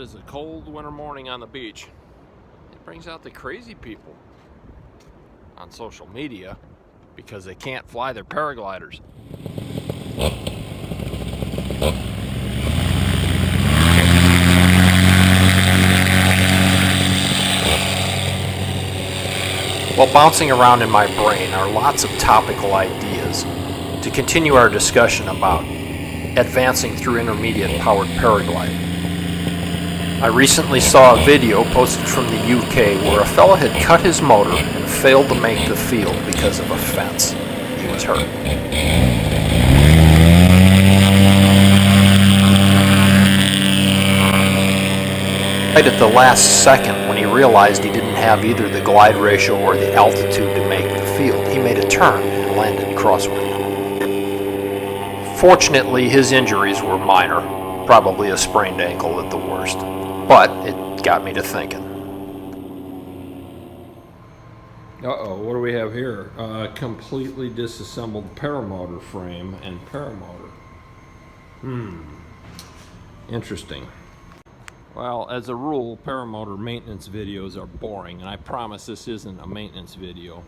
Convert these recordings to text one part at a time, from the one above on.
is a cold winter morning on the beach. It brings out the crazy people on social media because they can't fly their paragliders. Well, bouncing around in my brain are lots of topical ideas to continue our discussion about advancing through intermediate powered paragliding. I recently saw a video posted from the UK where a fellow had cut his motor and failed to make the field because of a fence. He was hurt. Right at the last second, when he realized he didn't have either the glide ratio or the altitude to make the field, he made a turn and landed crosswind. Fortunately, his injuries were minor, probably a sprained ankle at the worst, but it got me to thinking. Uh-oh, what do we have here? Completely disassembled paramotor frame and paramotor. Interesting. Well, as a rule, paramotor maintenance videos are boring, and I promise this isn't a maintenance video.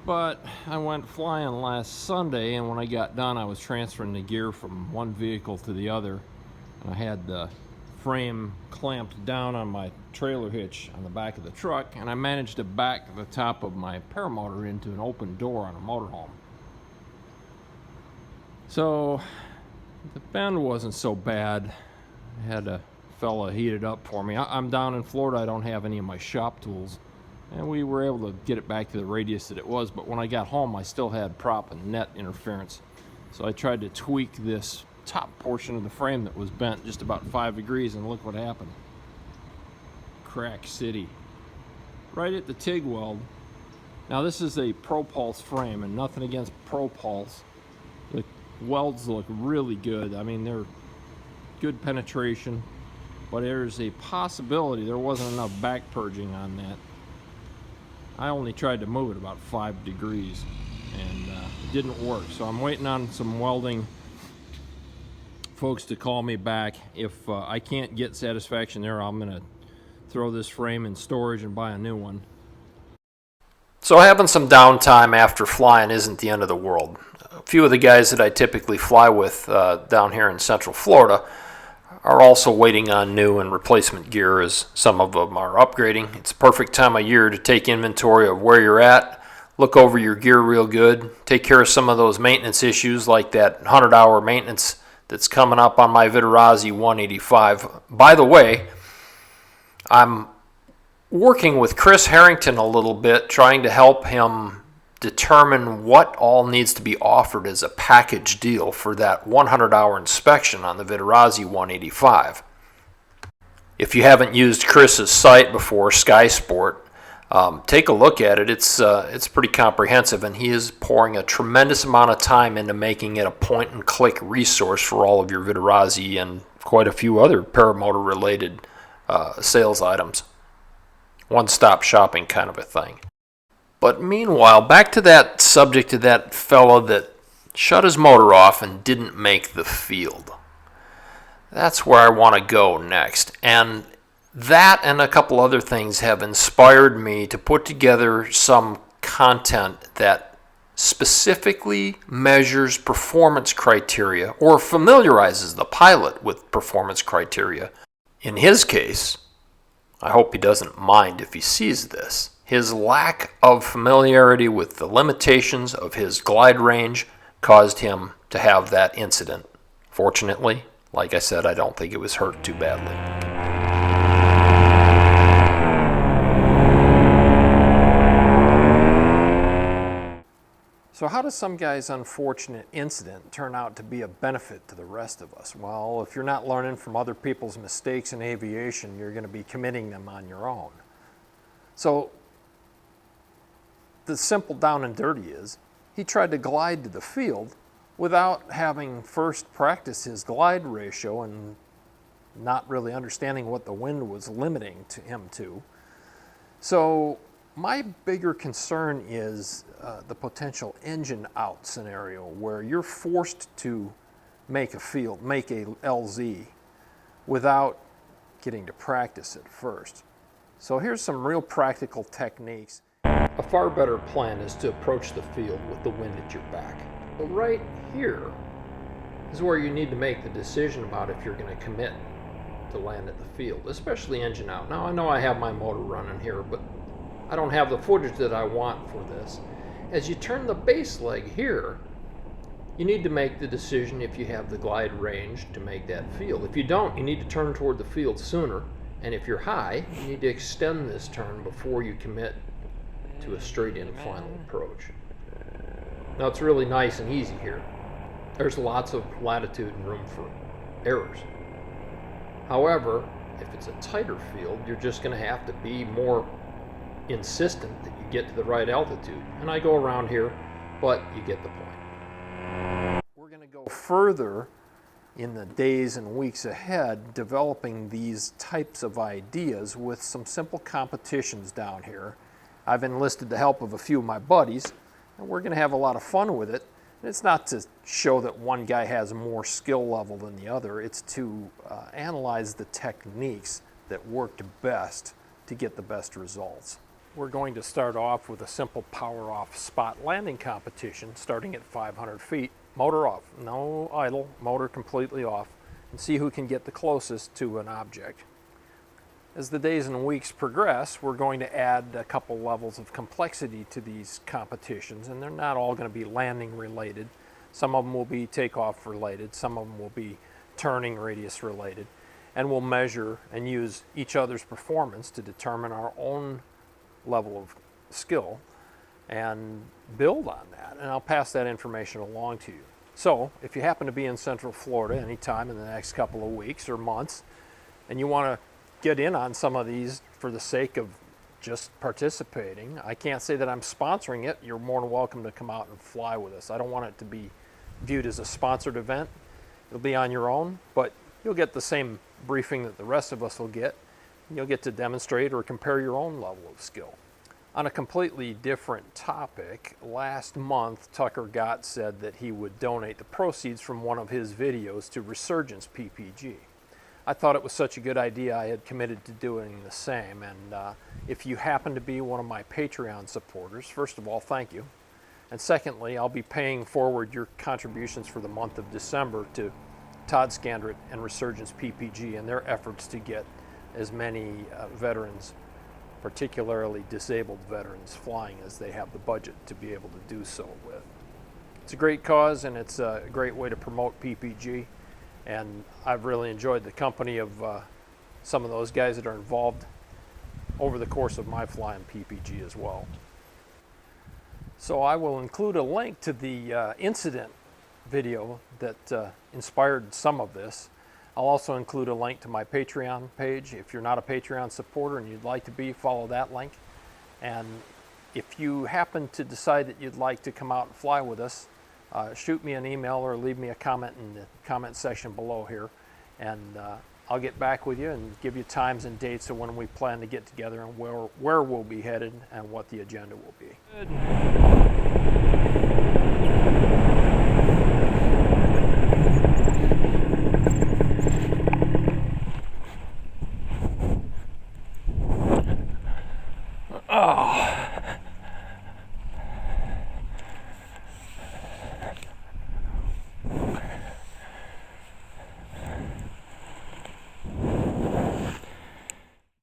But I went flying last Sunday, and when I got done, I was transferring the gear from one vehicle to the other. And I had the frame clamped down on my trailer hitch on the back of the truck, and I managed to back the top of my paramotor into an open door on a motorhome. So the bend wasn't so bad. I had a fella heat it up for me. I'm down in Florida. I don't have any of my shop tools, and we were able to get it back to the radius that it was, but when I got home I still had prop and net interference. So I tried to tweak this top portion of the frame that was bent just about 5 degrees, and look what happened. Crack City. Right at the TIG weld. Now this is a Propulse frame, and nothing against Propulse. The welds look really good. I mean, they're good penetration, but there's a possibility there wasn't enough back purging on that. I only tried to move it about 5 degrees, and it didn't work. So I'm waiting on some welding folks to call me back. If I can't get satisfaction there, I'm going to throw this frame in storage and buy a new one. So having some downtime after flying isn't the end of the world. A few of the guys that I typically fly with down here in Central Florida are also waiting on new and replacement gear, as some of them are upgrading. It's a perfect time of year to take inventory of where you're at, look over your gear real good, take care of some of those maintenance issues like that 100-hour maintenance that's coming up on my Vitarazi 185. By the way, I'm working with Chris Harrington a little bit, trying to help him determine what all needs to be offered as a package deal for that 100-hour inspection on the Vitarazi 185. If you haven't used Chris's site before, SkySport, take a look at it. It's pretty comprehensive, and he is pouring a tremendous amount of time into making it a point-and-click resource for all of your Vitarazi and quite a few other paramotor-related sales items. One-stop shopping kind of a thing. But meanwhile, back to that subject of that fellow that shut his motor off and didn't make the field. That's where I want to go next. And that and a couple other things have inspired me to put together some content that specifically measures performance criteria or familiarizes the pilot with performance criteria. In his case, I hope he doesn't mind if he sees this, his lack of familiarity with the limitations of his glide range caused him to have that incident. Fortunately, like I said, I don't think it was hurt too badly. So how does some guy's unfortunate incident turn out to be a benefit to the rest of us? Well, if you're not learning from other people's mistakes in aviation, you're going to be committing them on your own. So the simple down and dirty is, he tried to glide to the field without having first practiced his glide ratio and not really understanding what the wind was limiting to him to. So my bigger concern is the potential engine out scenario where you're forced to make a field, make a LZ without getting to practice it first. So here's some real practical techniques. A far better plan is to approach the field with the wind at your back. But right here is where you need to make the decision about if you're going to commit to land at the field, especially engine out. Now I know I have my motor running here, but I don't have the footage that I want for this. As you turn the base leg here, you need to make the decision if you have the glide range to make that field. If you don't, you need to turn toward the field sooner. And if you're high, you need to extend this turn before you commit to a straight-in final approach. Now it's really nice and easy here. There's lots of latitude and room for errors. However, if it's a tighter field, you're just going to have to be more insistent that you get to the right altitude. And I go around here, but you get the point. We're going to go further in the days and weeks ahead developing these types of ideas with some simple competitions down here. I've enlisted the help of a few of my buddies, and we're going to have a lot of fun with it. And it's not to show that one guy has more skill level than the other. It's to analyze the techniques that worked best to get the best results. We're going to start off with a simple power off spot landing competition starting at 500 feet. Motor off, no idle, motor completely off, and see who can get the closest to an object. As the days and weeks progress, we're going to add a couple levels of complexity to these competitions, and they're not all going to be landing related. Some of them will be takeoff related, some of them will be turning radius related, and we'll measure and use each other's performance to determine our own level of skill and build on that, and I'll pass that information along to you. So if you happen to be in Central Florida anytime in the next couple of weeks or months and you want to get in on some of these for the sake of just participating, I can't say that I'm sponsoring it. You're more than welcome to come out and fly with us. I don't want it to be viewed as a sponsored event. It'll be on your own, but you'll get the same briefing that the rest of us will get. You'll get to demonstrate or compare your own level of skill. On a completely different topic, last month Tucker Gott said that he would donate the proceeds from one of his videos to Resurgence PPG. I thought it was such a good idea I had committed to doing the same, and if you happen to be one of my Patreon supporters, first of all, thank you. And secondly, I'll be paying forward your contributions for the month of December to Todd Scandrett and Resurgence PPG and their efforts to get as many veterans, particularly disabled veterans, flying as they have the budget to be able to do so with. It's a great cause, and it's a great way to promote PPG, and I've really enjoyed the company of some of those guys that are involved over the course of my flying PPG as well. So I will include a link to the incident video that inspired some of this. I'll also include a link to my Patreon page. If you're not a Patreon supporter and you'd like to be, follow that link. And if you happen to decide that you'd like to come out and fly with us, shoot me an email or leave me a comment in the comment section below here, and I'll get back with you and give you times and dates of when we plan to get together and where we'll be headed and what the agenda will be. Good.